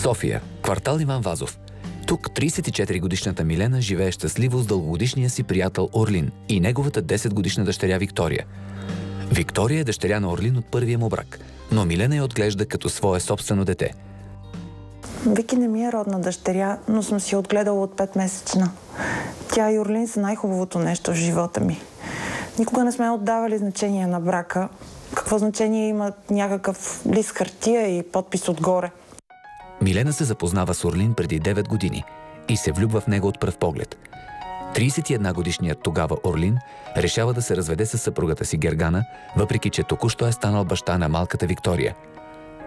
София, квартал Иван Вазов. Тук 34-годишната Милена живее щастливо с дългогодишния си приятел Орлин и неговата 10-годишна дъщеря Виктория. Виктория е дъщеря на Орлин от първия му брак, но Милена я отглежда като свое собствено дете. Вики не ми е родна дъщеря, но съм си отгледала от 5-месечна. Тя и Орлин са най-хубавото нещо в живота ми. Никога не сме отдавали значение на брака. Какво значение има някакъв лист хартия и подпис отгоре? Милена се запознава с Орлин преди 9 години и се влюбва в него от пръв поглед. 31-годишният тогава Орлин решава да се разведе с съпругата си Гергана, въпреки че току-що е станал баща на малката Виктория.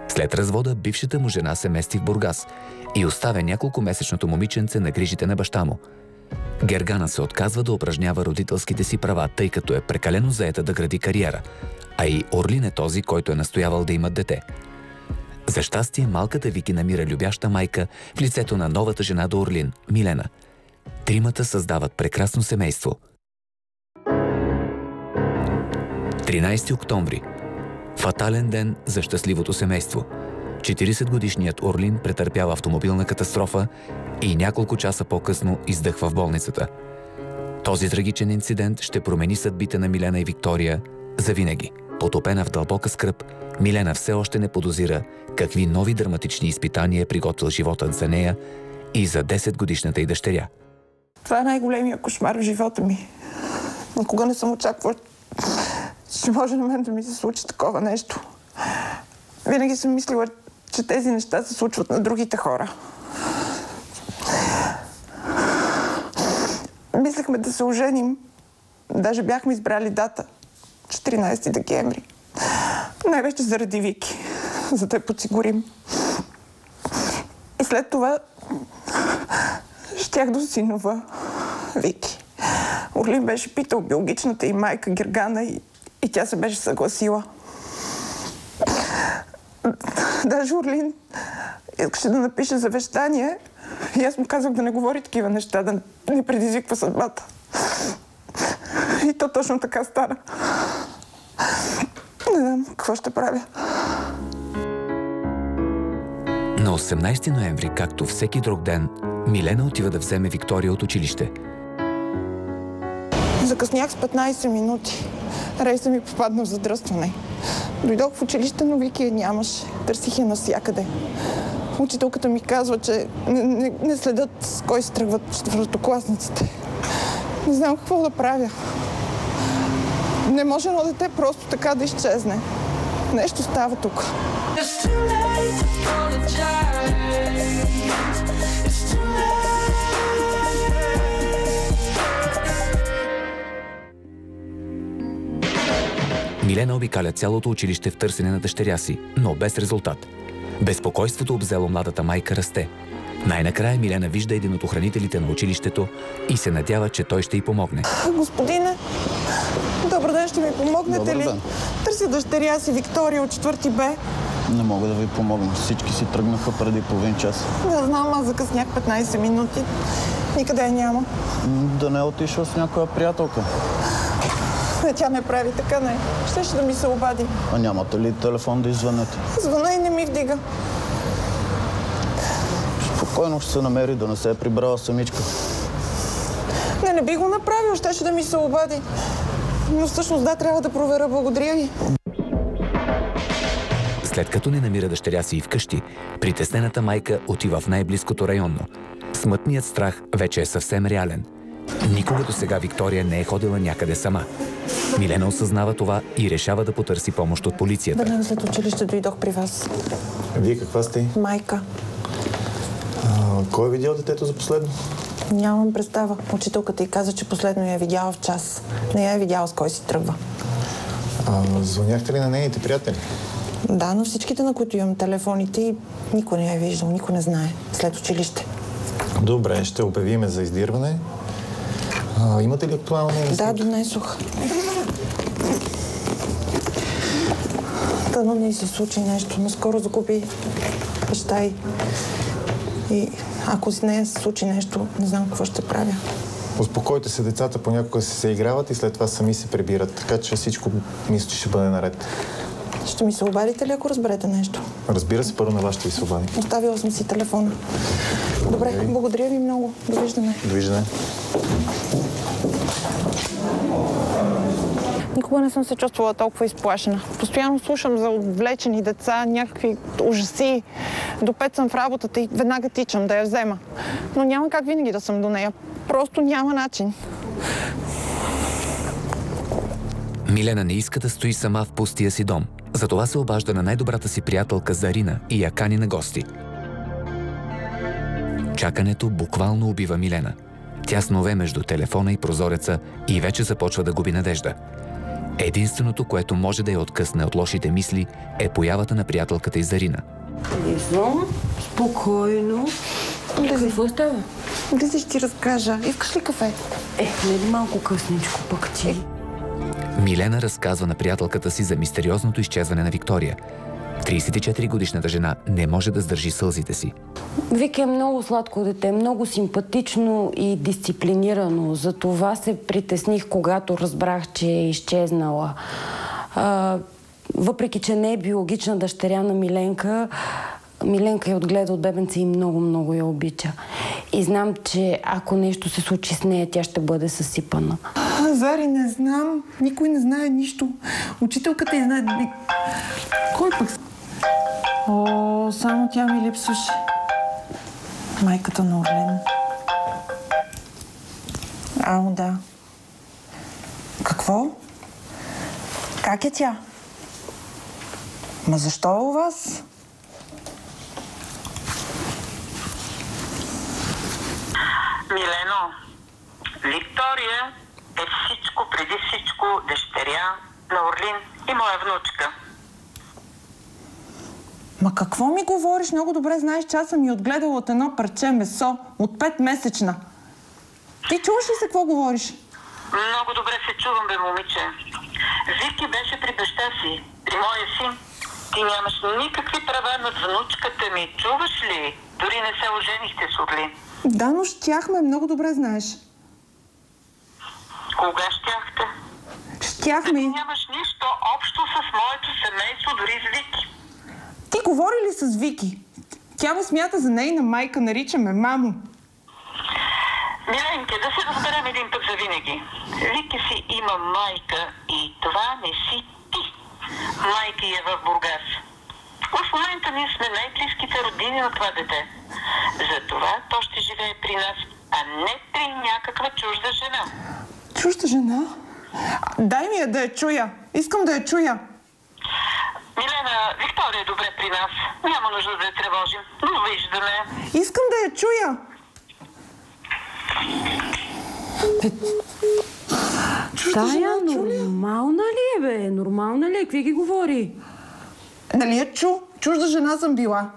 След развода бившата му жена се мести в Бургас и оставя няколкомесечното момиченце на грижите на баща му. Гергана се отказва да упражнява родителските си права, тъй като е прекалено заета да гради кариера, а и Орлин е този, който е настоявал да имат дете. За щастие, малката Вики намира любяща майка в лицето на новата жена до Орлин, Милена. Тримата създават прекрасно семейство. 13 октомври. Фатален ден за щастливото семейство. 40-годишният Орлин претърпява автомобилна катастрофа и няколко часа по-късно издъхва в болницата. Този трагичен инцидент ще промени съдбите на Милена и Виктория завинаги. Потопена в дълбока скръб, Милена все още не подозира какви нови драматични изпитания е приготвил животът за нея и за 10-годишната й дъщеря. Това е най-големия кошмар в живота ми. Никога не съм очаквала, че може на мен да ми се случи такова нещо. Винаги съм мислила, че тези неща се случват на другите хора. Мислехме да се оженим. Даже бяхме избрали дата. 14 декември. Най-вече заради Вики. За да я подсигурим. И след това щях да осинова Вики. Орлин беше питал биологичната й майка Гергана и тя се беше съгласила. Даже Орлин искаше да напише завещание и аз му казах да не говори такива неща, да не предизвиква съдбата. И то точно така стана. Не знам какво ще правя. На 18 ноември, както всеки друг ден, Милена отива да вземе Виктория от училище. Закъснях с 15 минути. Рейса ми попадна в задръстване. Дойдох в училище, но Вики я нямаше. Търсих я навсякъде. Учителката ми казва, че не следят с кой се тръгват четвъртокласниците. Не знам какво да правя. Не може едно дете просто така да изчезне. Нещо става тук. Милена обикаля цялото училище в търсене на дъщеря си, но без резултат. Безпокойството обзело младата майка расте. Най-накрая Милена вижда един от охранителите на училището и се надява, че той ще й помогне. Господине, добър ден, ще ми помогнете ли? Търся дъщеря си Виктория от 4 Б. Не мога да ви помогна. Всички си тръгнаха преди половин час. Не знам, аз закъснях 15 минути. Никъде я няма. Да не е отишла с някоя приятелка. Тя не прави така, не. Щеше да ми се обади. А нямате ли телефон да извънете? Звъна и не ми вдига. Спокойно ще се намери, да не се е прибрала самичка. Не би го направил, щеше да ми се обади. Но всъщност да, трябва да проверя. Благодаря ви. След като не намира дъщеря си и вкъщи, притеснената майка отива в най-близкото районно. Смътният страх вече е съвсем реален. Никога до сега Виктория не е ходила някъде сама. Милена осъзнава това и решава да потърси помощ от полицията. Веднага след училище дойдох при вас. Вие каква сте? Майка. Кой е видял детето за последно? Нямам представа. Учителката й каза, че последно я е видяла в час. Не я е видяла с кой си тръгва. Звъняхте ли на нейните приятели? Да, на всичките, на които имам телефоните и никой не я е виждал, никой не знае. След училище. Добре, ще обявиме за издирване. Имате ли актуална снимка? Да, донесох. Дано не се случи нещо. Наскоро закупи баща и ако с нея се случи нещо, не знам какво ще правя. Успокойте се, децата понякога се играват и след това сами се прибират, така че всичко мисля, че ще бъде наред. Ще ми се обадите ли, ако разберете нещо? Разбира се, първо на вас ще ви се обадим. Оставила съм си телефона. Добре, благодаря ви много. Довиждане. Довиждане. Никога не съм се чувствала толкова изплашена. Постоянно слушам за отвлечени деца, някакви ужаси. Допет съм в работата и веднага тичам да я взема. Но няма как винаги да съм до нея. Просто няма начин. Милена не иска да стои сама в пустия си дом. Затова се обажда на най-добрата си приятелка Зарина и я кани на гости. Чакането буквално убива Милена. Тя снове между телефона и прозореца и вече започва да губи надежда. Единственото, което може да я откъсне от лошите мисли, е появата на приятелката й Зарина. Лизо, спокойно. Какво става? Лиза, ще ти разкажа. Искаш ли кафе? Не малко късничко пък ти. Милена разказва на приятелката си за мистериозното изчезване на Виктория. 34-годишната жена не може да сдържи сълзите си. Вики е много сладко дете, много симпатично и дисциплинирано. Затова се притесних, когато разбрах, че е изчезнала. Въпреки, че не е биологична дъщеря на Миленка, Миленка я отгледа от бебенца и много я обича. И знам, че ако нещо се случи с нея, тя ще бъде съсипана. Зари, не знам. Никой не знае нищо. Учителката и знае... Кой пък? О, само тя ми липсваше. Майката на Орлин. Ало, да. Какво? Как е тя? Ма защо е у вас? Милено, Виктория е всичко преди всичко дъщеря на Орлин и моя внучка. Ма какво ми говориш? Много добре знаеш, че аз съм я отгледала от едно парче месо, от 5-месечна. Ти чуваш ли се какво говориш? Много добре се чувам, бе, момиче. Вики беше при баща си, при моя син. Ти нямаш никакви права над внучката ми. Чуваш ли? Дори не се оженихте с Орлин. Да, но щяхме, много добре знаеш. Кога щяхте? Щяхме. Ти нямаш нищо общо с моето семейство, дори с Вики. Ти говори ли с Вики? Тя ме смята за нейна майка, наричаме мамо. Миленке, да се разберем един път за винаги. Вики си има майка и това не си ти. Майка е в Бургас. В момента ние сме най-близките родини на това дете. Затова то ще живее при нас, а не при някаква чужда жена. Чужда жена? Дай ми я да я чуя. Искам да я чуя. Милена, Виктория е добре при нас. Няма нужда да я тревожим. Довиждане. Искам да я чуя. Тая нормална ли е, бе? Нормална ли е? Какви ги говори? Нали я чу? Чужда жена съм била.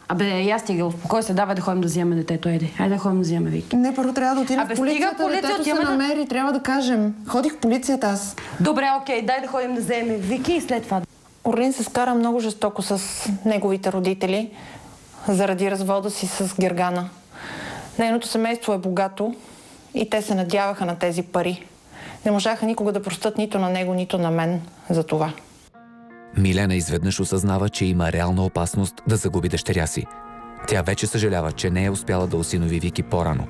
Абе, я стига, успокой се, давай да ходим да вземем детето, еди. Хайде да ходим да вземем Вики. Не, първо трябва да отидем в полицията, детето се намери, трябва да кажем. Ходих в полицията аз. Добре, окей, дай да ходим да вземем Вики и след това. Орлин се скара много жестоко с неговите родители заради развода си с Гергана. Нейното семейство е богато и те се надяваха на тези пари. Не можаха никога да простят нито на него, нито на мен за това. Милена изведнъж осъзнава, че има реална опасност да загуби дъщеря си. Тя вече съжалява, че не е успяла да осинови Вики по-рано.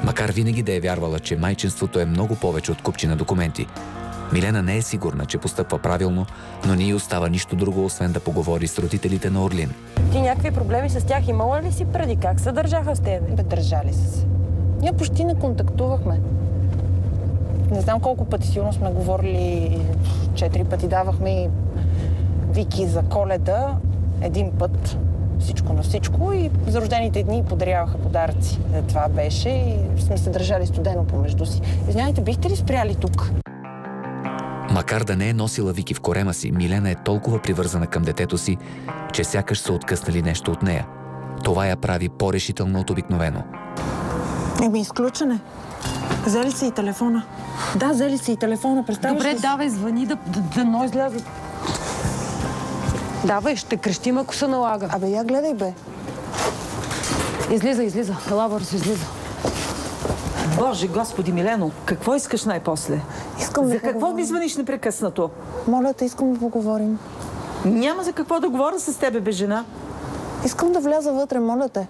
Макар винаги да е вярвала, че майчинството е много повече от купчина документи. Милена не е сигурна, че постъпва правилно, но не й остава нищо друго, освен да поговори с родителите на Орлин. Ти някакви проблеми с тях имала ли си преди? Как се държаха с тебе? Бе, държали се. Ние почти не контактувахме. Не знам колко пъти, сигурно сме говорили 4 пъти, давахме и Вики за Коледа, един път, всичко на всичко, и за рождените дни подаряваха подаръци. Това беше и сме се държали студено помежду си. Извинявайте, бихте ли спряли тук? Макар да не е носила Вики в корема си, Милена е толкова привързана към детето си, че сякаш са откъснали нещо от нея. Това я прави по-решително от обикновено. Изключене. Взели си и телефона. Да, взели си и телефона. Представяш добре, ли? давай, звъни да излязат. Давай, ще крещим, ако се налага. Абе, я гледай, бе. Излиза. Ела бързо, излиза. Боже, Господи, Милено, какво искаш най-после? Искам За какво ми звъниш непрекъснато? Моля те, искам да поговорим. Няма за какво да говоря с тебе, бе, жена. Искам да вляза вътре, моля те.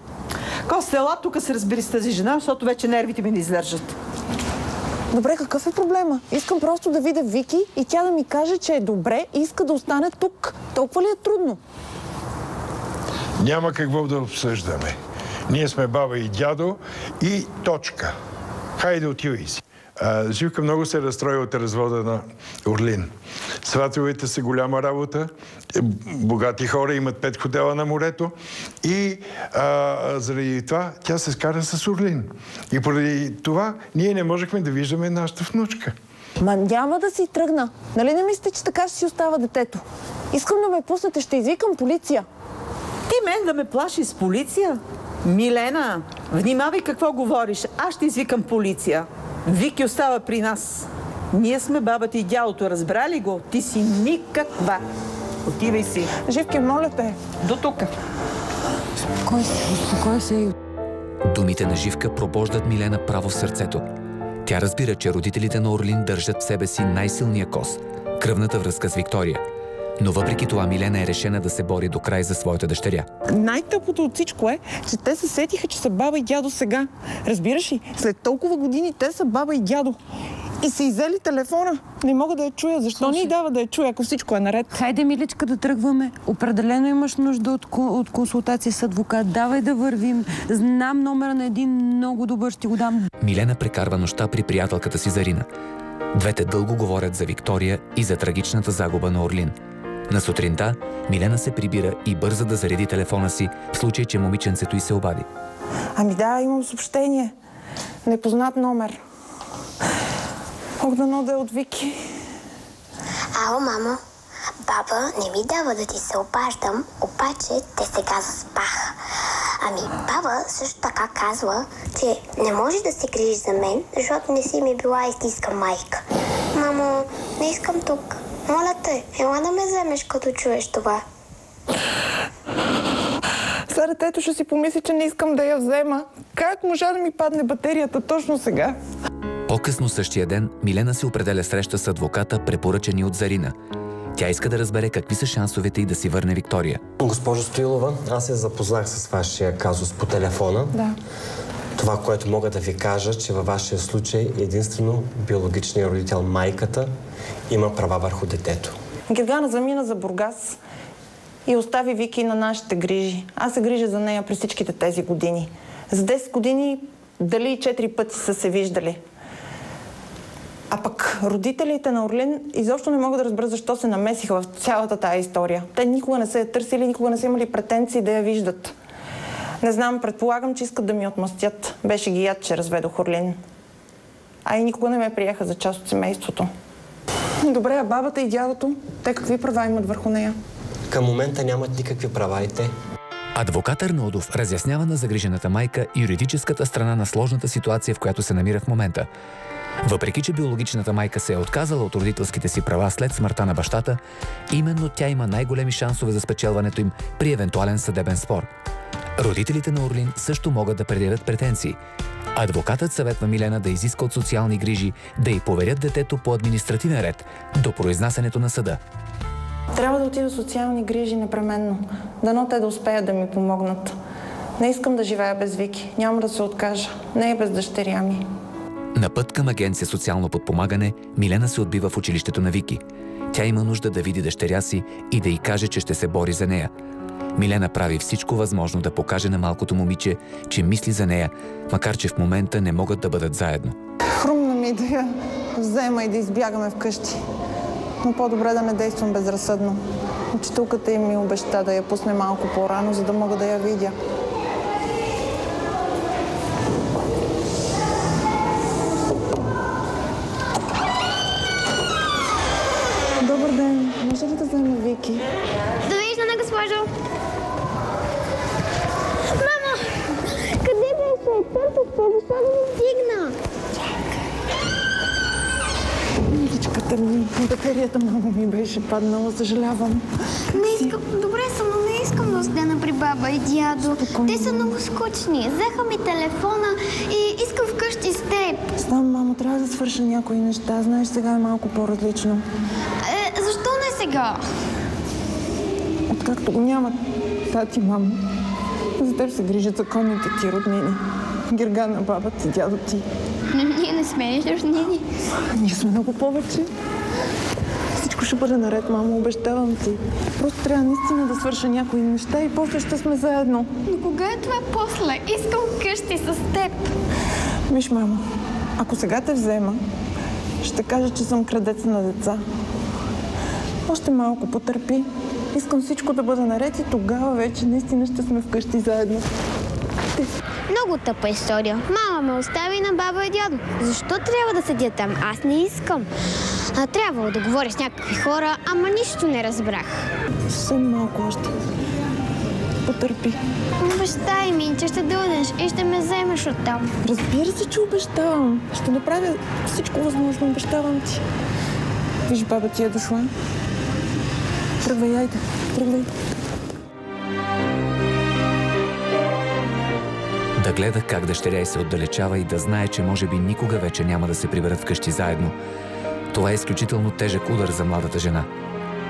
Костя, ела тук се разбери с тази жена, защото вече нервите ми не издържат. Добре, какъв е проблема? Искам просто да видя Вики и тя да ми каже, че е добре и иска да остане тук. Толкова ли е трудно? Няма какво да обсъждаме. Ние сме баба и дядо и точка. Хайде, отивай си. Живка много се разстрои от развода на Орлин. Сватовете са голяма работа, богати хора, имат 5 хотела на морето и заради това тя се скара с Орлин. И поради това ние не можехме да виждаме нашата внучка. Ма няма да си тръгна. Нали не мислите, че така ще си остава детето? Искам да ме пуснете, ще извикам полиция. Ти мен да ме плаши с полиция? Милена, внимавай какво говориш. Аз ще извикам полиция. Вики остава при нас. Ние сме бабата и дядото. Разбрали го? Ти си никаква. Отивай си. Живки, моля те. До тук. Успокой се. Думите на Живка пробождат Милена право в сърцето. Тя разбира, че родителите на Орлин държат в себе си най-силния кос – кръвната връзка с Виктория. Но въпреки това Милена е решена да се бори до край за своята дъщеря. Най-тъпото от всичко е, че те се сетиха, че са баба и дядо сега. Разбираш ли? След толкова години те са баба и дядо. И са иззели телефона. Не мога да я чуя. Защо ни дава да я чуя, ако всичко е наред? Хайде, миличка, да тръгваме. Определено имаш нужда от консултация с адвокат. Давай да вървим. Знам номера на един много добър, ще го дам. Милена прекарва нощта при приятелката си Зарина. Двете дълго говорят за Виктория и за трагичната загуба на Орлин. На сутринта Милена се прибира и бърза да зареди телефона си, в случай, че момиченцето й се обади. Ами да, имам съобщение. Непознат номер. Дано да е от Вики. Ало, мамо. Баба не ми дава да ти се обаждам, обаче те сега заспаха. Ами, баба също така казва, че не можеш да се грижиш за мен, защото не си ми била истинска майка. Мамо, не искам тук. Моля те, ела да ме вземеш, като чуеш това. Сега детето ще си помисли, че не искам да я взема. Как можа да ми падне батерията точно сега? По-късно същия ден Милена се определя среща с адвоката, препоръчани от Зарина. Тя иска да разбере какви са шансовете й да си върне Виктория. Госпожо Стоилова, аз се запознах с вашия казус по телефона. Да. Това, което мога да ви кажа, че във вашия случай единствено биологичният родител, майката, има права върху детето. Гергана замина за Бургас и остави Вики на нашите грижи. Аз се грижа за нея през всичките тези години. За 10 години дали 4 пъти са се виждали. А пък родителите на Орлин изобщо не могат да разберат защо се намесиха в цялата тая история. Те никога не са я търсили, никога не са имали претенции да я виждат. Не знам, предполагам, че искат да ми отмъстят. Беше ги яд, че разведох Орлин. А и никога не ме приеха за част от семейството. Добре, а бабата и дядото? Те какви права имат върху нея? Към момента нямат никакви права и те. Адвокат Арнолдов разяснява на загрижената майка юридическата страна на сложната ситуация, в която се намира в момента. Въпреки че биологичната майка се е отказала от родителските си права след смъртта на бащата, именно тя има най-големи шансове за спечелването им при евентуален съдебен спор. Родителите на Орлин също могат да предявят претенции. Адвокатът съветва Милена да изиска от социални грижи да й поверят детето по административен ред до произнасянето на съда. Трябва да отида в социални грижи непременно. Дано те да успеят да ми помогнат. Не искам да живея без Вики. Няма да се откажа. Не и без дъщеря ми. На път към агенция социално подпомагане, Милена се отбива в училището на Вики. Тя има нужда да види дъщеря си и да й каже, че ще се бори за нея. Милена прави всичко възможно да покаже на малкото момиче, че мисли за нея, макар че в момента не могат да бъдат заедно. Хрумна ми да я взема и да избягаме вкъщи. Но по-добре да не действам безразсъдно. Учителката им ми обеща да я пусне малко по-рано, за да мога да я видя. Добър ден. Може ли да взема Вики? Довиждане, госпожо. Мамо! Къде беше? Търсих се, защо да ми стигна? Миличката ми, батерията много ми беше паднала, съжалявам. Не искам, добре съм, но не искам да остана при баба и дядо. Спокойно. Те са много скучни. Взеха ми телефона и искам вкъщи с теб. Знам, мамо, трябва да свърша някои неща. Знаеш, сега е малко по-различно. Защо не сега? Откакто го няма тати, мамо, за теб се грижат законните ти роднини. Гергана, баба ти, дядо ти. Но ние не сме роднини. Ние сме много повече. Всичко ще бъде наред, мамо, обещавам ти. Просто трябва наистина да свърша някои неща и после ще сме заедно. Но кога е това после? Искам къщи с теб. Виж, мамо, ако сега те взема, ще кажа, че съм крадец на деца. Още малко потърпи. Искам всичко да бъде наред и тогава вече наистина ще сме вкъщи заедно. Много тъпа история. Мама ме остави на баба и дядо. Защо трябва да седя там? Аз не искам. Трябвало да говоря с някакви хора, ама нищо не разбрах. Съвсем малко още. Потърпи. Обещай ми, че ще дойдеш и ще ме вземеш оттам. Разбира се, че обещавам. Ще направя всичко възможно, обещавам ти. Виж, баба ти е дошла. Тръгвай, айде. Тръгвай. Да гледа как дъщеря й се отдалечава и да знае, че може би никога вече няма да се приберат вкъщи заедно. Това е изключително тежък удар за младата жена.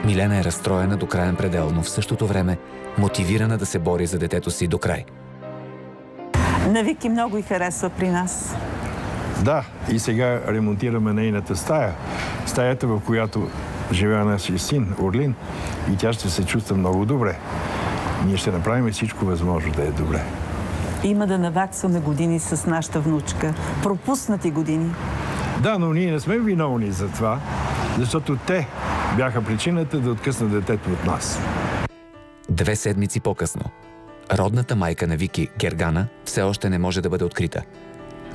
Милена е разстроена до краен предел, но в същото време мотивирана да се бори за детето си до край. На Вики много й харесва при нас. Да, и сега ремонтираме нейната стая. Стаята, в която живее нашия син Орлин, и тя ще се чувства много добре. Ние ще направим всичко възможно да е добре. Има да наваксваме години с нашата внучка. Пропуснати години. Да, но ние не сме виновни за това, защото те бяха причината да откъснат детето от нас. 2 седмици по-късно. Родната майка на Вики, Гергана, все още не може да бъде открита.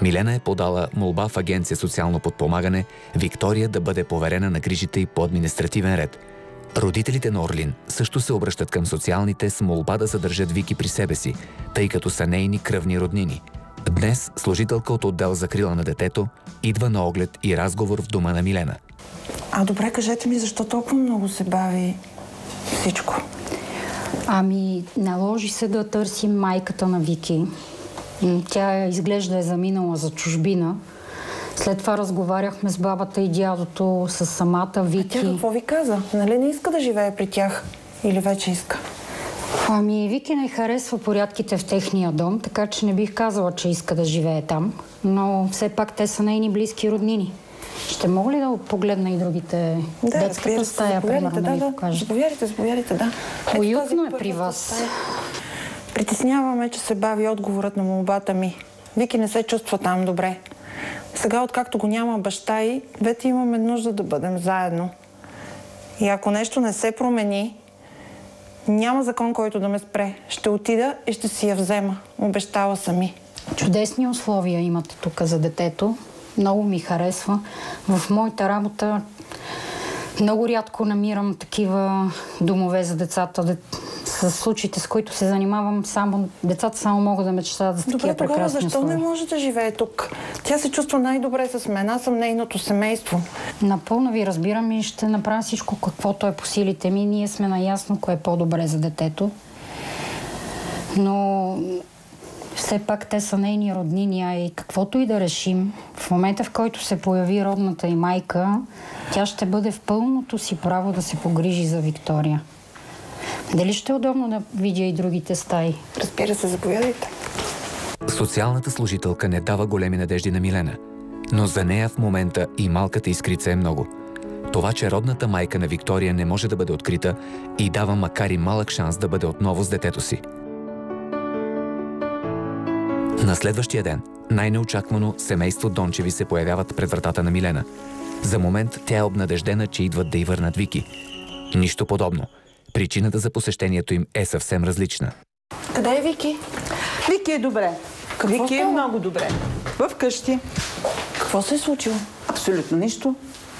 Милена е подала молба в Агенция социално подпомагане Виктория да бъде поверена на грижите й по административен ред. Родителите на Орлин също се обръщат към социалните с молба да задържат Вики при себе си, тъй като са нейни кръвни роднини. Днес служителка от отдел закрила на детето идва на оглед и разговор в дома на Милена. Добре, кажете ми, защо толкова много се бави всичко? Наложи се да търсим майката на Вики. Тя изглежда е заминала за чужбина. След това разговаряхме с бабата и дядото, с самата Вики. А тя какво ви каза? Нали не иска да живее при тях? Или вече иска? Вики не харесва порядките в техния дом, така че не бих казала, че иска да живее там. Но все пак те са нейни близки роднини. Ще мога ли да погледна и другите? Детската стая, примерно, да ви покажа. Заповядайте, да. Уютно е при вас. Притесняваме, че се бави отговорът на молбата ми. Вики не се чувства там добре. Сега, откакто го няма баща й, двете имаме нужда да бъдем заедно. И ако нещо не се промени, няма закон, който да ме спре. Ще отида и ще си я взема. Обещала сами. Чудесни условия имате тук за детето. Много ми харесва. В моята работа много рядко намирам такива домове за децата. С случаите, с които се занимавам, децата само могат да мечтаят за такива прекрасни условия. Добре, тогава защо не може да живее тук? Тя се чувства най-добре с мен. Аз съм нейното семейство. Напълно ви разбирам и ще направя всичко, каквото е по силите ми. Ние сме наясно кое е по-добре за детето. Но все пак те са нейни роднини, и каквото и да решим, в момента, в който се появи родната й майка, тя ще бъде в пълното си право да се погрижи за Виктория. Дали ще е удобно да видя и другите стаи? Разбира се, заповядайте. Социалната служителка не дава големи надежди на Милена, но за нея в момента и малката искрица е много. Това, че родната майка на Виктория не може да бъде открита, и дава макар и малък шанс да бъде отново с детето си. На следващия ден, най-неочаквано, семейство Дончеви се появяват пред вратата на Милена. За момент тя е обнадеждена, че идват да й върнат Вики. Нищо подобно. Причината за посещението им е съвсем различна. Къде е Вики? Вики е добре. Вики е много добре. Вкъщи. Какво се е случило? Абсолютно нищо.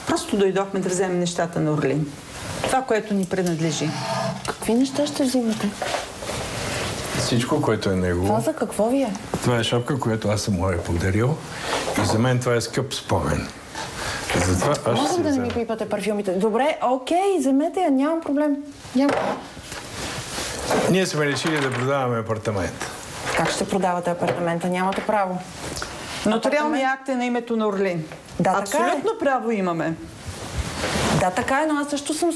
Просто дойдохме да вземем нещата на Орлин. Това, което ни принадлежи. Какви неща ще взимате? Всичко, което е негово. Това за какво ви е? Това е шапка, която аз съм му е подарил. И за мен това е скъп спомен. Затова аз ще Можем да не ми пипате парфюмите. Добре, окей, вземете я, нямам проблем. Ние сме решили да продаваме апартамент. Как ще продавате апартамента? Нямате право. Нотариалният акт е на името на Орлин. Да, абсолютно право имаме. Да, така е, но аз също съм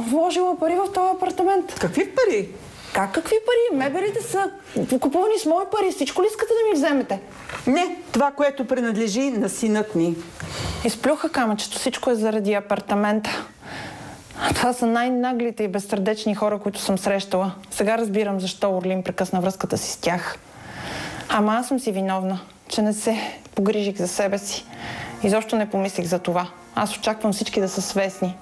вложила пари в този апартамент. Какви пари? Как какви пари? Мебелите са купувани с мои пари. Всичко ли искате да ми вземете? Не, това, което принадлежи на синът ми. Изплюха камъчето. Всичко е заради апартамента. Това са най-наглите и безсърдечни хора, които съм срещала. Сега разбирам защо Орлин прекъсна връзката си с тях. Ама аз съм си виновна, че не се погрижих за себе си. Изобщо не помислих за това. Аз очаквам всички да са свестни.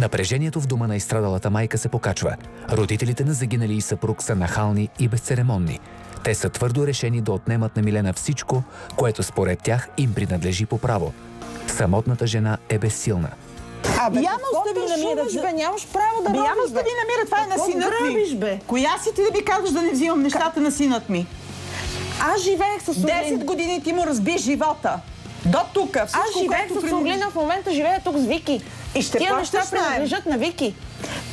Напрежението в дома на изстрадалата майка се покачва. Родителите на загинали и съпруг са нахални и безцеремонни. Те са твърдо решени да отнемат на Милена всичко, което според тях им принадлежи по право. Самотната жена е безсилна. Абе, я ме остави намира. Нямаш право да Я ме остави намира, това е на синът ми. Бе? Коя си ти да ми казваш да не взимам нещата на синът ми? Аз живеех с Орлин. 10 години ти му разби живота. До тук. Аз живеех с Орлина, в момента живея тук с Вики. И ще тия неща принадлежат на Вики.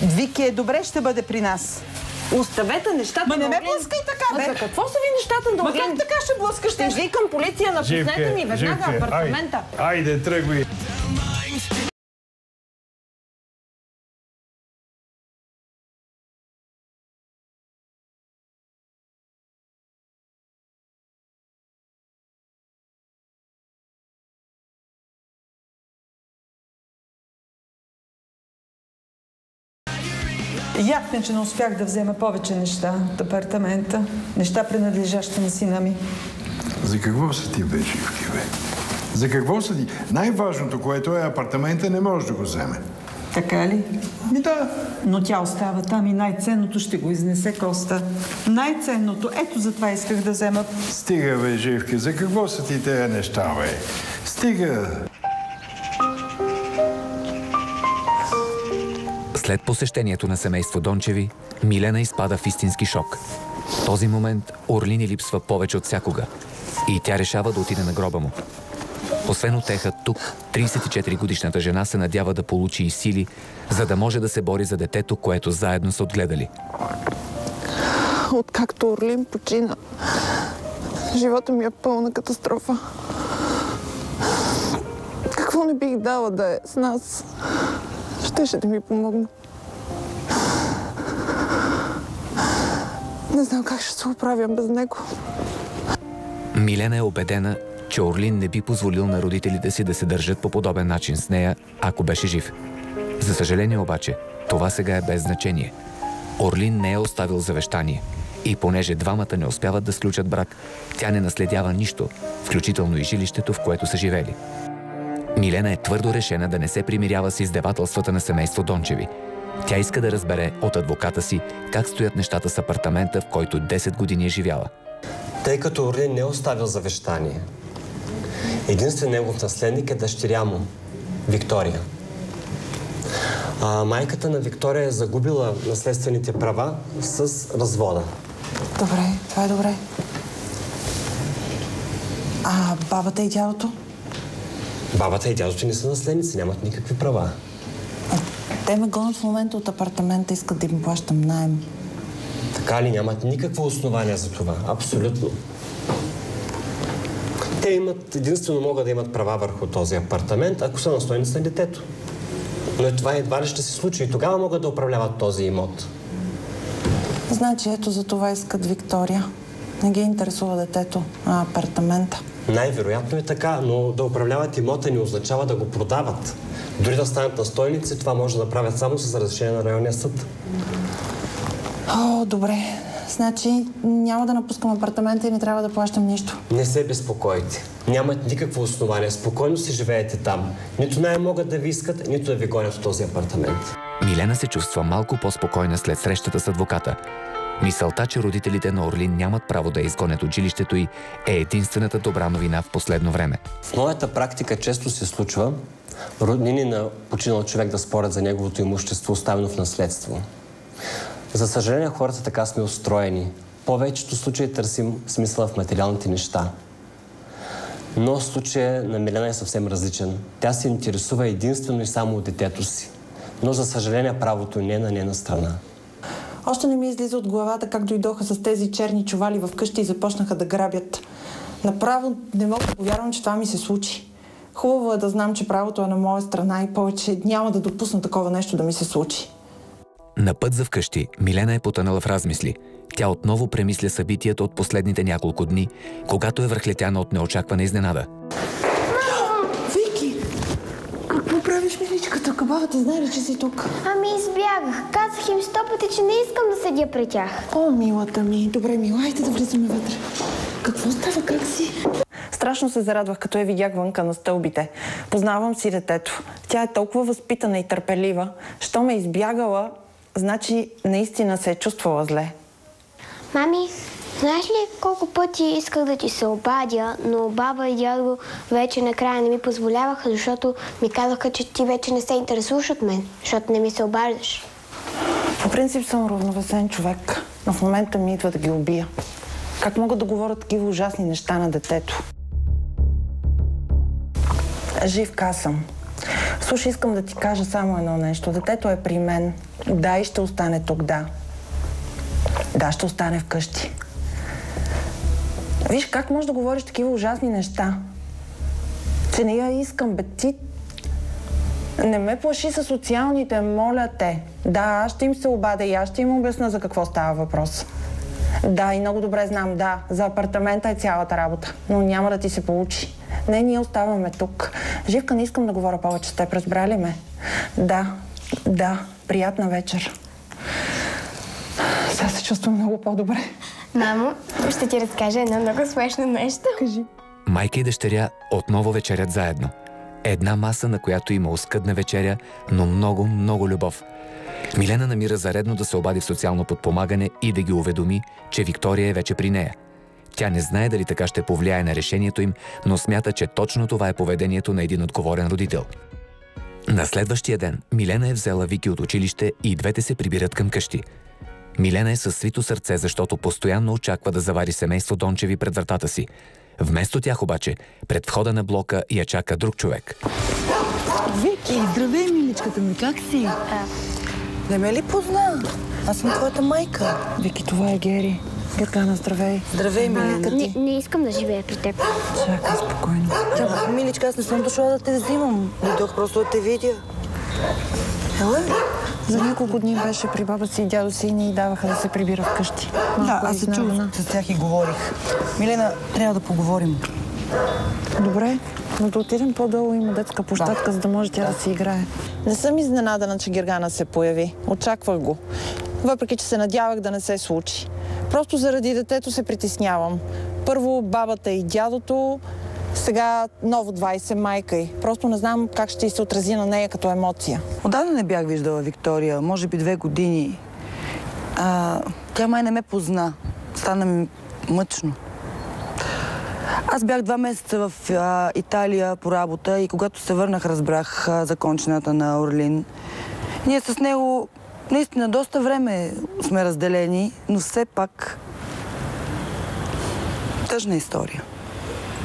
Вики е добре, ще бъде при нас. Оставете нещата на Орлин. Ма не ме блъскай така, бе. За какво са ви нещата на Орлин? Ма как така ще блъскаш? Ще извикам полиция, напуснете ми веднага апартамента. Айде, тръгвай. Яхне, че не успях да взема повече неща от апартамента. Неща, принадлежащи на сина ми. За какво са ти, бе, Живки, бе? За какво са ти? Най-важното, което е апартамента, не може да го вземе. Така ли? Ми да. Но тя остава там и най-ценното ще го изнесе Коста. Най-ценното. Ето за това исках да взема. Стига, бе, Живки. За какво са ти тези неща, бе? Стига. След посещението на семейство Дончеви, Милена изпада в истински шок. В този момент Орлин й липсва повече от всякога и тя решава да отиде на гроба му. Освен утеха, тук 34-годишната жена се надява да получи и сили, за да може да се бори за детето, което заедно са отгледали. Откакто Орлин почина, живота ми е пълна катастрофа. Какво не бих дала да е с нас? Щеше да ми помогна. Не знам как ще се оправям без него. Милена е убедена, че Орлин не би позволил на родителите си да се държат по подобен начин с нея, ако беше жив. За съжаление обаче, това сега е без значение. Орлин не е оставил завещание и понеже двамата не успяват да сключат брак, тя не наследява нищо, включително и жилището, в което са живели. Милена е твърдо решена да не се примирява с издевателствата на семейство Дончеви. Тя иска да разбере от адвоката си как стоят нещата с апартамента, в който 10 години е живяла. Тъй като Орлин не е оставил завещание, единствен негов наследник е дъщеря му, Виктория. Майката на Виктория е загубила наследствените права с развода. Добре, това е добре. А бабата и дядото? Бабата и дядото не са наследници, нямат никакви права. Те ме гонят в момента от апартамента, искат да им плащам наем. Така ли? Нямат никакво основание за това. Абсолютно. Те единствено могат да имат права върху този апартамент, ако са настойници на детето. Но това едва ли ще се случи и тогава могат да управляват този имот. Значи ето за това искат Виктория. Не ги интересува детето, а апартамента. Най-вероятно е така, но да управляват имота не означава да го продават. Дори да станат настойници, това може да направят само с разрешение на районния съд. О, добре. Значи няма да напускам апартамента и не трябва да плащам нищо. Не се безпокойте. Нямат никакво основание. Спокойно си живеете там. Нито най могат да ви искат, нито да ви гонят от този апартамент. Милена се чувства малко по-спокойна след срещата с адвоката. Мисълта, че родителите на Орлин нямат право да я изгонят от жилището й, е единствената добра новина в последно време. В моята практика често се случва роднини на починал човек да спорят за неговото имущество, оставено в наследство. За съжаление, хората така сме устроени. В повечето случаи търсим смисъла в материалните неща. Но случая на Милена е съвсем различен. Тя се интересува единствено и само от детето си. Но за съжаление правото не е на нейна страна. Още не ми излиза от главата как дойдоха с тези черни чували в къщи и започнаха да грабят. Направо не мога да повярвам, че това ми се случи. Хубаво е да знам, че правото е на моя страна и повече няма да допусна такова нещо да ми се случи. На път за вкъщи, Милена е потънала в размисли. Тя отново премисля събитията от последните няколко дни, когато е връхлетяна от неочаквана изненада. Вики! Какво правиш, миличка? Тук бабата знае ли, че си тук? Ами избягах. Казах им 100 пъти, че не искам да седя при тях. О, милата ми. Добре, мила, айде да влизаме вътре. Какво става? Как си? Страшно се зарадвах, като я видях вънка на стълбите. Познавам си детето. Тя е толкова възпитана и търпелива. Що ме избягала, значи наистина се е чувствала зле. Мами, знаеш ли колко пъти исках да ти се обадя, но баба и дядо вече накрая не ми позволяваха, защото ми казаха, че ти вече не се интересуваш от мен, защото не ми се обаждаш. По принцип съм равновесен човек, но в момента ми идва да ги убия. Как мога да говоря такива ужасни неща на детето? Живка съм. Слушай, искам да ти кажа само едно нещо. Детето е при мен. Да, и ще остане тук, да. Да, ще остане вкъщи. Виж, как можеш да говориш такива ужасни неща? Че не я искам, бе, ти... Не ме плаши със социалните, моля те. Да, аз ще им се обадя и аз ще им обясна за какво става въпрос. Да, и много добре знам, да, за апартамента е цялата работа, но няма да ти се получи. Не, ние оставаме тук. Живка, не искам да говоря повече с теб, разбрали ме? Да, приятна вечер. Сега се чувствам много по-добре. Мамо, ще ти разкажа едно много смешно нещо. Кажи. Майка и дъщеря отново вечерят заедно. Една маса, на която има оскъдна вечеря, но много, много любов. Милена намира за редно да се обади в социално подпомагане и да ги уведоми, че Виктория е вече при нея. Тя не знае дали така ще повлияе на решението им, но смята, че точно това е поведението на един отговорен родител. На следващия ден Милена е взела Вики от училище и двете се прибират към къщи. Милена е със свито сърце, защото постоянно очаква да завари семейство Дончеви пред вратата си. Вместо тях обаче, пред входа на блока я чака друг човек. Вики, здравей, миличката ми, как си? Не ме ли позна? Аз съм твоята майка. Вики, това е Гери. Гергана, здравей. Здравей, Милена. Не искам да живея при теб. Чакай, спокойно. Чакай, миличка, аз не съм дошла да те взимам. Дойдох просто да те видя. Ела? За няколко дни беше при баба си и дядо си и не й даваха да се прибира вкъщи. Да, аз се чух с тях и говорих. Милена, трябва да поговорим. Добре, но да отидем по-долу, има детска площадка, за да може тя да си играе. Не съм изненадана, че Гергана се появи. Очаквах го. Въпреки, че се надявах да не се случи. Просто заради детето се притеснявам. Първо бабата и дядото, сега ново 20 майка й. Просто не знам как ще се отрази на нея като емоция. Отдавна не бях виждала Виктория, може би 2 години. Тя май не ме позна. Стана ми мъчно. Аз бях 2 месеца в Италия по работа и когато се върнах, разбрах за кончината на Орлин. Ние с него наистина доста време сме разделени, но все пак тъжна история.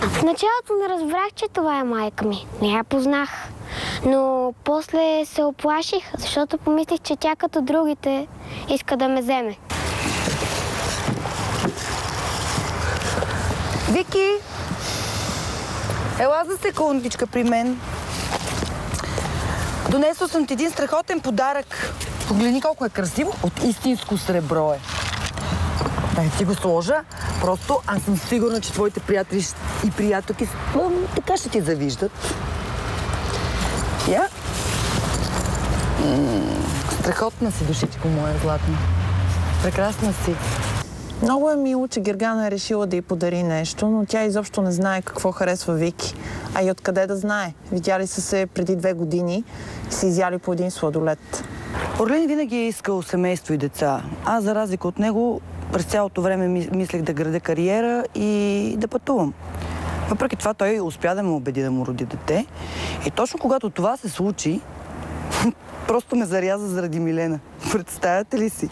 В началото не разбрах, че това е майка ми. Не я познах. Но после се оплаших, защото помислих, че тя като другите иска да ме вземе. Вики! Ела за секундичка при мен. Донесла съм ти един страхотен подарък. Погледни колко е красиво. От истинско сребро е. Дай ти го сложа. Просто аз съм сигурна, че твоите приятели и приятелки така ще ти завиждат. Я? Страхотна си, душичко моя златна. Прекрасна си. Много е мило, че Гергана е решила да й подари нещо, но тя изобщо не знае какво харесва Вики. А и откъде да знае? Видяли са се преди 2 години и са изяли по един сладолед. Орлин винаги е искал семейство и деца. Аз, за разлика от него, през цялото време мислех да градя кариера и да пътувам. Въпреки това той успя да ме убеди да му роди дете. И точно когато това се случи, просто ме заряза заради Милена. Представяте ли си?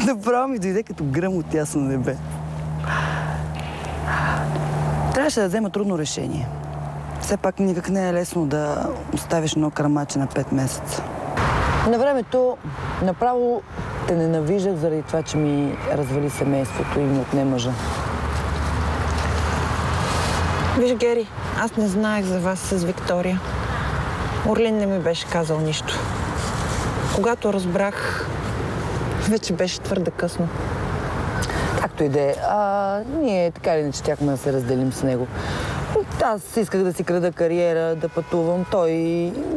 Направо ми дойде като гръм от ясно небе. Трябваше да взема трудно решение. Все пак никак не е лесно да оставиш едно крамаче на 5 месеца. На времето направо те ненавиждах заради това, че ми развали семейството и ми отне мъжа. Виж, Гери, аз не знаех за вас с Виктория. Орлин не ми беше казал нищо. Когато разбрах, вече беше твърде късно. Както и да е. Ние така или иначе щяхме да се разделим с него. Аз исках да си крада кариера, да пътувам. Той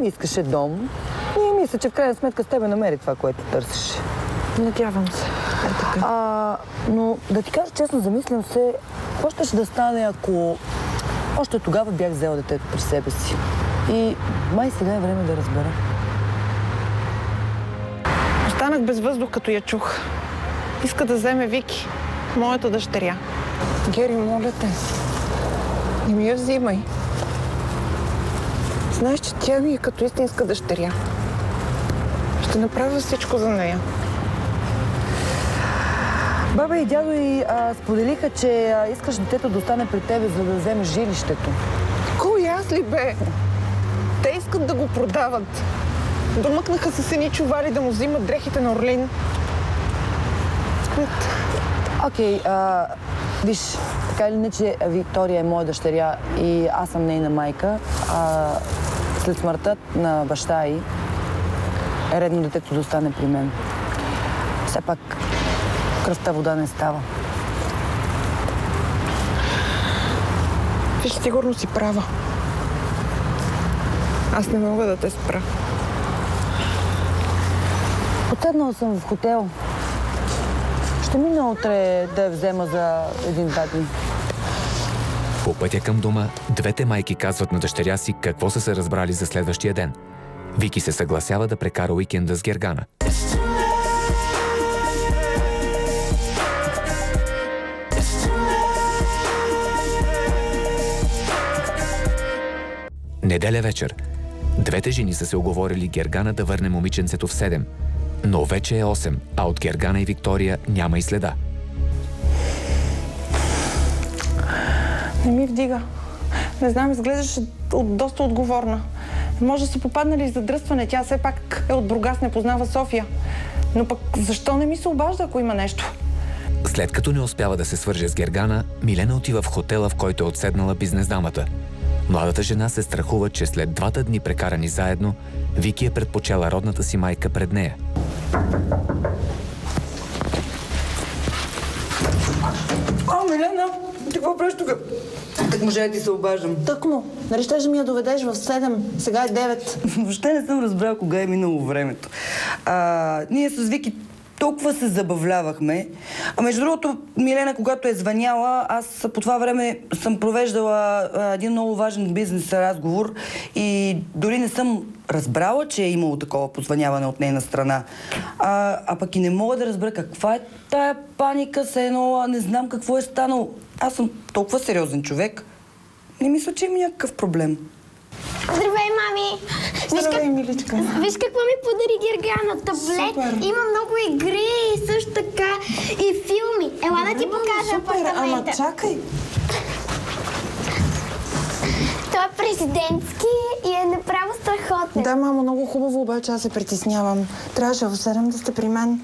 искаше дом. И мисля, че в крайна сметка с тебе намери това, което търсиш. Надявам се. Но да ти кажа честно, замислям се, какво ще да стане, ако още тогава бях взела детето при себе си. И май сега е време да разбера. Останах без въздух, като я чух. Иска да вземе Вики, моята дъщеря. Гери, моля те, не ми я взимай. Знаеш, че тя ми е като истинска дъщеря. Ще направя всичко за нея. Баба и дядо и споделиха, че искаш детето да остане при тебе, за да вземеш жилището. Кой аз ли бе? Те искат да го продават. Домъкнаха се с едни чували да му взимат дрехите на Орлин. Окей, виж, така или не, че Виктория е моя дъщеря и аз съм нейна майка. След смъртта на баща й е редно детето да остане при мен. Все пак кръвта вода не става. Виж, сигурно си права. Аз не мога да те спра. Отседнала съм в хотел. Ще мина утре да я взема за 1-2 дни. По пътя към дома, двете майки казват на дъщеря си какво са се разбрали за следващия ден. Вики се съгласява да прекара уикенда с Гергана. Неделя вечер. Двете жени са се уговорили Гергана да върне момиченцето в 7. Но вече е 8, а от Гергана и Виктория няма и следа. Не ми вдига. Не знам, изглеждаше доста отговорна. Може да са попаднали и задръстване. Тя все пак е от Бургас, не познава София. Но пък защо не ми се обажда, ако има нещо? След като не успява да се свърже с Гергана, Милена отива в хотела, в който е отседнала бизнес-дамата. Младата жена се страхува, че след 2 дни прекарани заедно, Вики е предпочела родната си майка пред нея. Милена, какво правиш тук? Так може да ти се обаждам. Тъкмо. Нали ще ми я доведеш в 7, сега е 9. Въобще не съм разбрала кога е минало времето. Ние с Вики толкова се забавлявахме. Между другото, Милена, когато е звъняла, аз по това време съм провеждала един много важен бизнес разговор и дори не съм разбрала, че е имало такова позвъняване от нейна страна. Пък и не мога да разбера каква е тая паника, се едно, не знам какво е станало. Аз съм толкова сериозен човек. Не мисля, че има някакъв проблем. Здравей, мами! Здравей, миличка. Виж какво ми подари Гергана. Таблет. Супер. Има много игри и също така и филми. Ела да ти покажа апартамента. Ама чакай. Той е президентски и е направо страхотен. Да, мамо, много хубаво, обаче аз се притеснявам. Трябваше в 7 да сте при мен.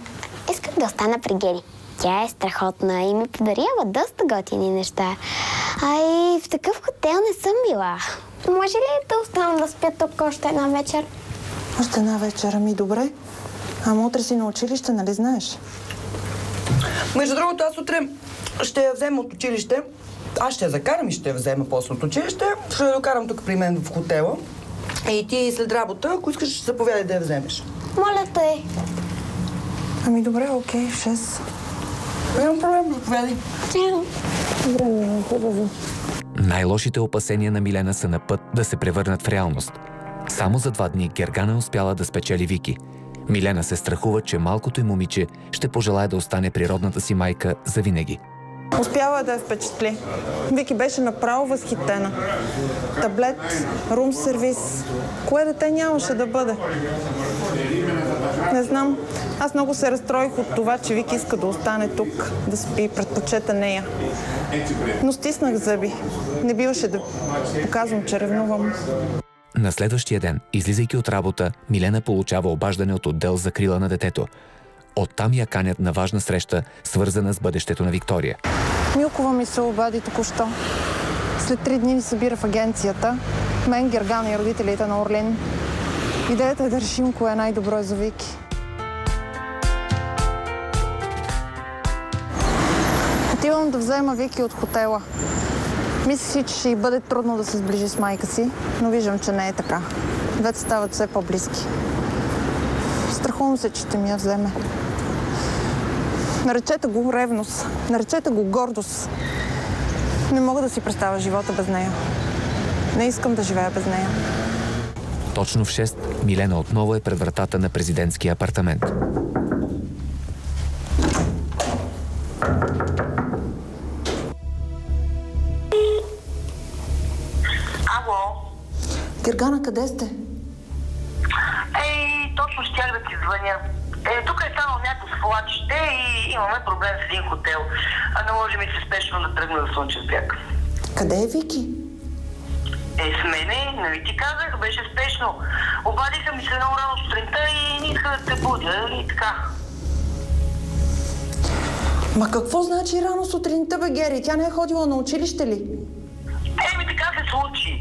Искам да остана при Гери. Тя е страхотна и ми подарява доста готини неща. И в такъв хотел не съм била. Може ли да остана да спя тук още една вечер? Още една вечер, ами добре. Ама утре си на училище, нали знаеш? Между другото, аз утре ще я взема от училище. Аз ще я закарам и ще я взема после от училище. Ще я докарам тук при мен в хотела. И ти след работа, ако искаш, заповядай да я вземеш. Моля те. Ами добре, окей, в 6. Нямам проблем, заповядай. Добре, много хубаво. Най-лошите опасения на Милена са на път да се превърнат в реалност. Само за 2 дни Гергана успяла да спечели Вики. Милена се страхува, че малкото й момиче ще пожелае да остане при родната си майка завинаги. Успяла да я впечатли. Вики беше направо възхитена. Таблет, рум сервис. Кое дете нямаше да бъде? Не знам. Аз много се разстроих от това, че Вики иска да остане тук, да спи, предпочета нея. Но стиснах зъби. Не биваше да показвам, че ревнувам. На следващия ден, излизайки от работа, Милена получава обаждане от отдел за закрила на детето. Оттам я канят на важна среща, свързана с бъдещето на Виктория. Милкова ми се обади току-що. След 3 дни ни събира в агенцията. Мен, Гергана и родителите на Орлин. Идеята е да решим кое е най-добро за Вики. Отивам да взема Вики от хотела. Мисля си, че ще й бъде трудно да се сближи с майка си, но виждам, че не е така. Двете стават все по-близки. Страхувам се, че ще ми я вземе. Наречете го ревност, наречете го гордост. Не мога да си представя живота без нея. Не искам да живея без нея. Точно в 6 Милена отново е пред вратата на президентския апартамент. Ало? Гергана, къде сте? Точно щях да ти звъня. Тук е станало някакво свлачище и имаме проблем с един хотел. Наложи ми се спешно да тръгна за Слънчев бряг. Къде е Вики? С мене, нали ти казах, беше спешно. Обадиха ми се много рано сутринта и не иска да те будя и така. Ма какво значи рано сутринта, бе, Гери? Тя не е ходила на училище ли? Така се случи.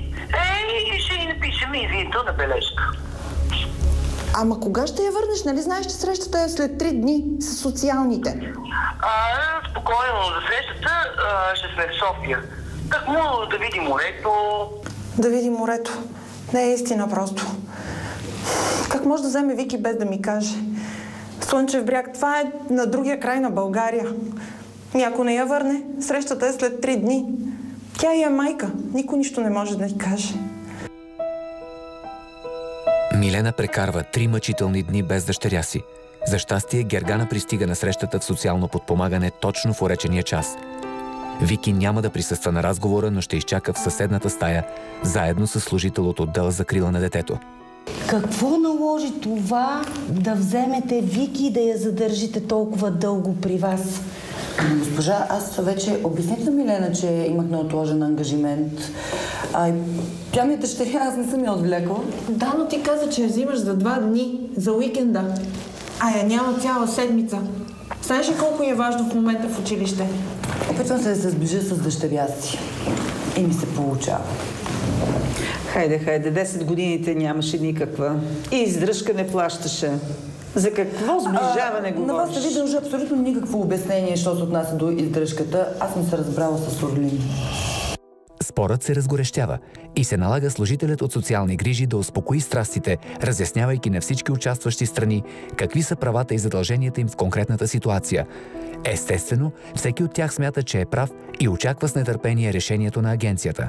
Ще й напишем извинителна бележка. Ама кога ще я върнеш? Нали знаеш, че срещата е след 3 дни с социалните? Спокойно, за срещата ще сме в София. Так му да видим морето. Да видим морето. Не е истина просто. Как може да вземе Вики без да ми каже? Слънчев бряг, това е на другия край на България. Ако не я върне, срещата е след 3 дни. Тя е майка. Никой нищо не може да ни каже. Милена прекарва 3 мъчителни дни без дъщеря си. За щастие, Гергана пристига на срещата в социално подпомагане точно в уречения час. Вики няма да присъства на разговора, но ще изчака в съседната стая, заедно с служител от отдел за закрила на детето. Какво наложи това да вземете Вики и да я задържите толкова дълго при вас? Госпожа, аз вече обясних на Милена, че имах неотложен ангажимент. Тя ми е дъщеря, аз не съм я отвлекла. Да, но ти каза, че я взимаш за 2 дни, за уикенда. Я няма цяла седмица. Знаеш ли колко е важно в момента в училище? Опитвам се да се сближа с дъщеря си. И ми се получава. Хайде, 10 годините нямаше никаква. И издръжка не плащаше. За какво сближаване говориш? На вас не ви дължа абсолютно никакво обяснение, що се отнася до издръжката. Аз съм се разбрала с Орлин. Спорът се разгорещява и се налага служителят от социални грижи да успокои страстите, разяснявайки на всички участващи страни какви са правата и задълженията им в конкретната ситуация. Естествено, всеки от тях смята, че е прав и очаква с нетърпение решението на агенцията.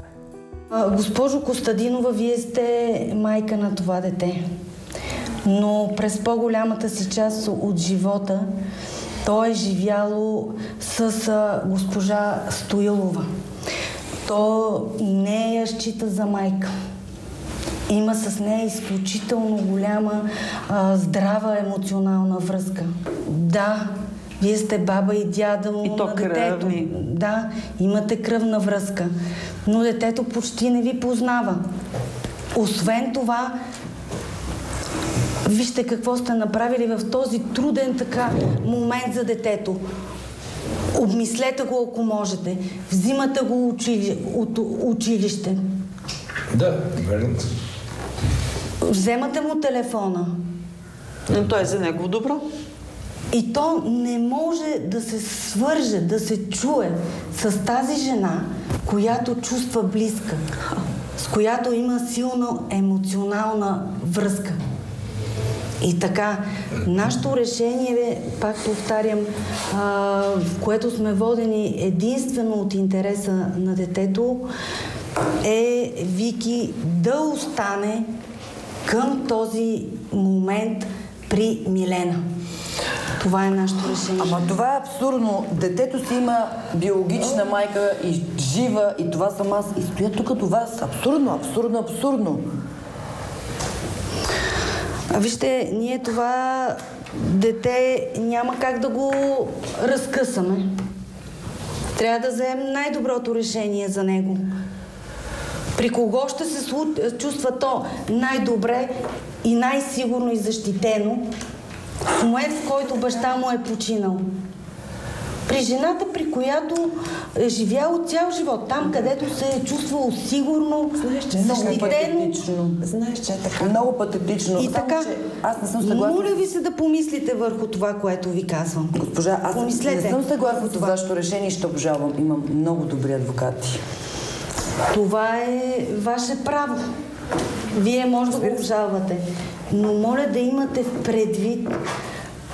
Госпожо Костадинова, вие сте майка на това дете. Но през по-голямата си част от живота то е живяло с госпожа Стоилова. То не я счита за майка. Има с нея изключително голяма здрава емоционална връзка. Да, вие сте баба и дядо на детето. Да, имате кръвна връзка. Но детето почти не ви познава. Освен това, вижте какво сте направили в този труден момент за детето. Обмислете го, ако можете. Взимате го от училище. Да, верно. Вземате му телефона. Но той е за негово добро. И то не може да се свърже, да се чуе с тази жена, която чувства близка, с която има силна емоционална връзка. И така, нашето решение, пак повтарям, в което сме водени единствено от интереса на детето, е Вики да остане към този момент при Милена. Това е нашето решение. Ама това е абсурдно. Детето си има биологична майка и жива, и това съм аз. И стоя тук до вас. Абсурдно. Вижте, ние това дете няма как да го разкъсаме. Трябва да вземем най-доброто решение за него. При кого ще се чувства то най-добре и най-сигурно и защитено в момент, в който баща му е починал? При жената, при която е живяло цял живот, там където се е чувствало сигурно, защитено. Знаеш, че е така. Много патетично. И така, аз не съм съгласна. моля ви се да помислите върху това, което ви казвам. Госпожа, аз помислете. Не съм съгласна с вашето решение и ще обжалвам. Имам много добри адвокати. Това е ваше право. Вие може да го обжалвате. Но моля да имате предвид,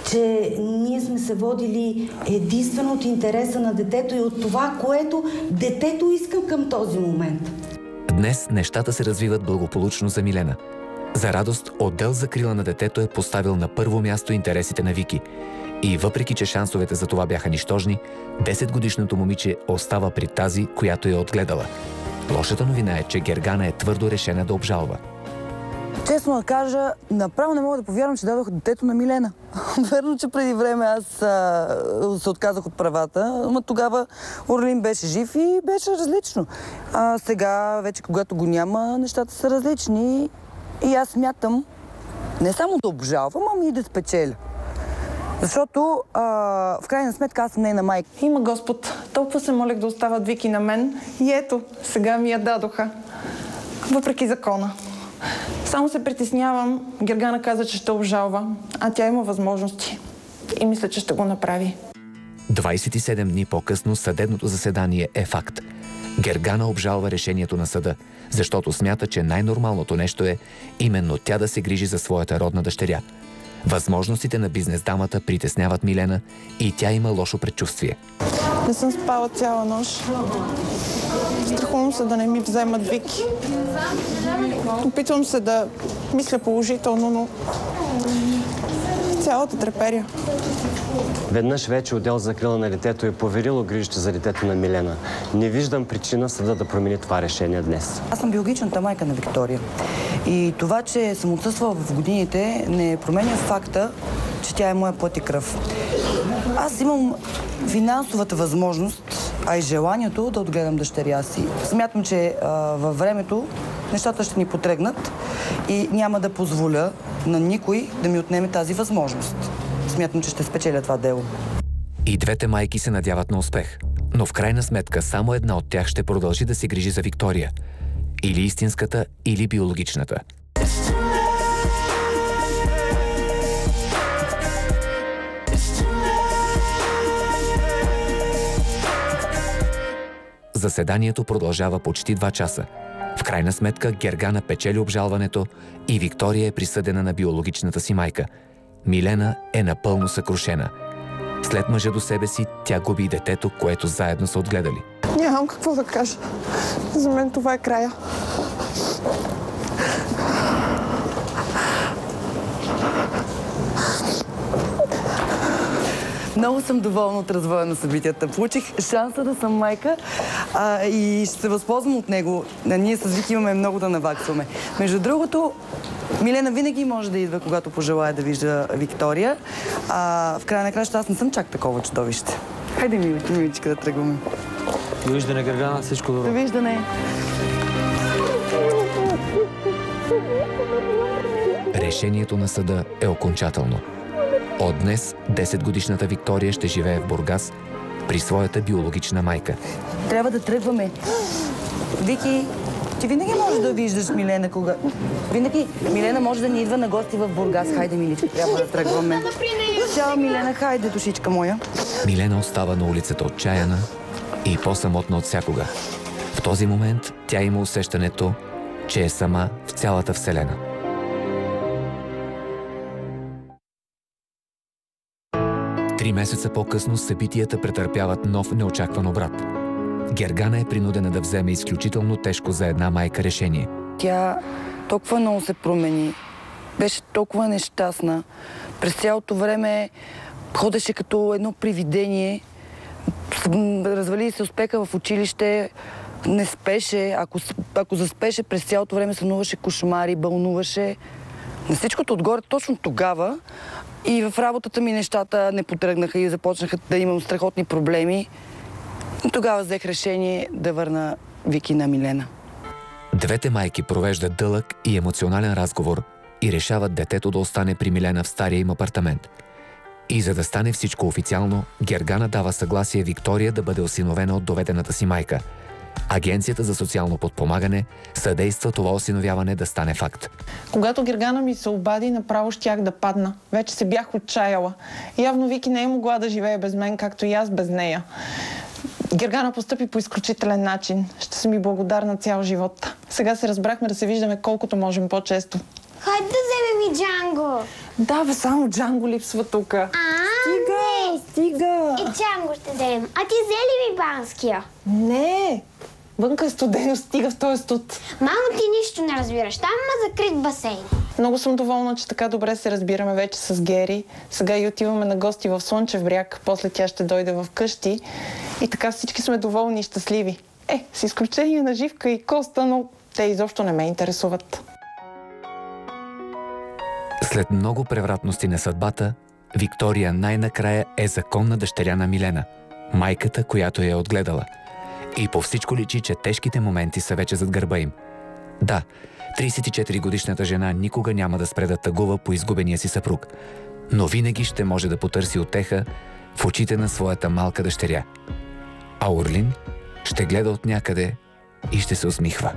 че ние сме се водили единствено от интереса на детето и от това, което детето иска към този момент. Днес нещата се развиват благополучно за Милена. За радост, отдел закрила на детето е поставил на първо място интересите на Вики. И въпреки, че шансовете за това бяха нищожни, 10-годишното момиче остава при тази, която я отгледала. Лошата новина е, че Гергана е твърдо решена да обжалва. Честно да кажа, направо не мога да повярвам, че дадох детето на Милена. Верно, че преди време аз се отказах от правата, но тогава Орлин беше жив и беше различно. Сега, вече когато го няма, нещата са различни и аз смятам не само да обжалвам, ами и да спечеля. Защото в крайна сметка аз съм нейна майка. Има Господ. Толкова се молех да остават Вики на мен и ето, сега ми я дадоха. Въпреки закона. Само се притеснявам. Гергана каза, че ще обжалва, а тя има възможности. И мисля, че ще го направи. 27 дни по-късно съдебното заседание е факт. Гергана обжалва решението на съда, защото смята, че най-нормалното нещо е именно тя да се грижи за своята родна дъщеря. Възможностите на бизнес-дамата притесняват Милена и тя има лошо предчувствие. Не съм спала цяла нощ. Страхувам се да не ми вземат Вики. Опитвам се да мисля положително, но цялата треперя. Веднъж вече отдел закрила на детето е поверило грижите за детето на Милена. Не виждам причина съда да промени това решение днес. Аз съм биологичната майка на Виктория. И това, че съм отсъствала в годините, не променя факта, че тя е моя плът и кръв. Аз имам финансовата възможност, а и желанието да отгледам дъщеря си. Смятам, че във времето нещата ще ни потрегнат и няма да позволя на никой да ми отнеме тази възможност. Смятам, че ще спечеля това дело. И двете майки се надяват на успех. Но в крайна сметка само една от тях ще продължи да се грижи за Виктория. Или истинската, или биологичната. Заседанието продължава почти 2 часа. В крайна сметка Гергана печели обжалването и Виктория е присъдена на биологичната си майка. Милена е напълно съкрушена. След мъжа до себе си, тя губи и детето, което заедно са отгледали. Нямам какво да кажа. За мен това е края. Много съм доволна от развоя на събитията. Получих шанса да съм майка и ще се възползвам от него. Ние с Вики имаме много да наваксваме. Между другото, Милена винаги може да идва, когато пожелая да вижда Виктория. В края на краща аз не съм чак такова чудовище. Хайде, миличка, да тръгваме. Довиждане, Гергана. Всичко добро. Довиждане. Решението на съда е окончателно. От днес 10-годишната Виктория ще живее в Бургас при своята биологична майка. Трябва да тръгваме. Вики, ти винаги можеш да виждаш Милена кога... Винаги Милена може да ни идва на гости в Бургас. Хайде, миличка, трябва да тръгваме. Чао, Милена, хайде, душичка моя. Милена остава на улицата отчаяна и по-самотна от всякога. В този момент тя има усещането, че е сама в цялата вселена. Три месеца по-късно събитията претърпяват нов неочакван обрат. Гергана е принудена да вземе изключително тежко за една майка решение. Тя толкова много се промени. Беше толкова нещастна. През цялото време ходеше като едно привидение. Развали се успеха в училище. Не спеше. Ако заспеше, през цялото време сънуваше кошмари, бълнуваше. На всичкото отгоре точно тогава и в работата ми нещата не потръгнаха и започнаха да имам страхотни проблеми. И тогава взех решение да върна Вики на Милена. Двете майки провеждат дълъг и емоционален разговор и решават детето да остане при Милена в стария им апартамент. И за да стане всичко официално, Гергана дава съгласие Виктория да бъде осиновена от доведената си майка. Агенцията за социално подпомагане съдейства това осиновяване да стане факт. Когато Гергана ми се обади, направо щях да падна. Вече се бях отчаяла. Явно Вики не е могла да живее без мен, както и аз без нея. Гергана постъпи по изключителен начин. Ще съм ми благодарна цял живот. Сега се разбрахме да се виждаме колкото можем по-често. Хайде да вземем и Джанго. Да, бе, само Джанго липсва тук. Стига! И Джанго ще вземем. А ти взе ли ми банския? Не! Вънка е студено, стига в този студ. Мамо, ти нищо не разбираш. Там има закрит басейн. Много съм доволна, че така добре се разбираме вече с Гери. Сега и отиваме на гости в Слънчев бряг. После тя ще дойде в къщи. И така всички сме доволни и щастливи. С изключение на Живка и Коста, но те изобщо не ме интересуват. След много превратности на съдбата, Виктория най-накрая е законна дъщеря на Милена, майката, която я е отгледала. И по всичко личи, че тежките моменти са вече зад гърба им. Да, 34-годишната жена никога няма да спре да тъгува по изгубения си съпруг, но винаги ще може да потърси утеха в очите на своята малка дъщеря. А Орлин ще гледа от някъде и ще се усмихва.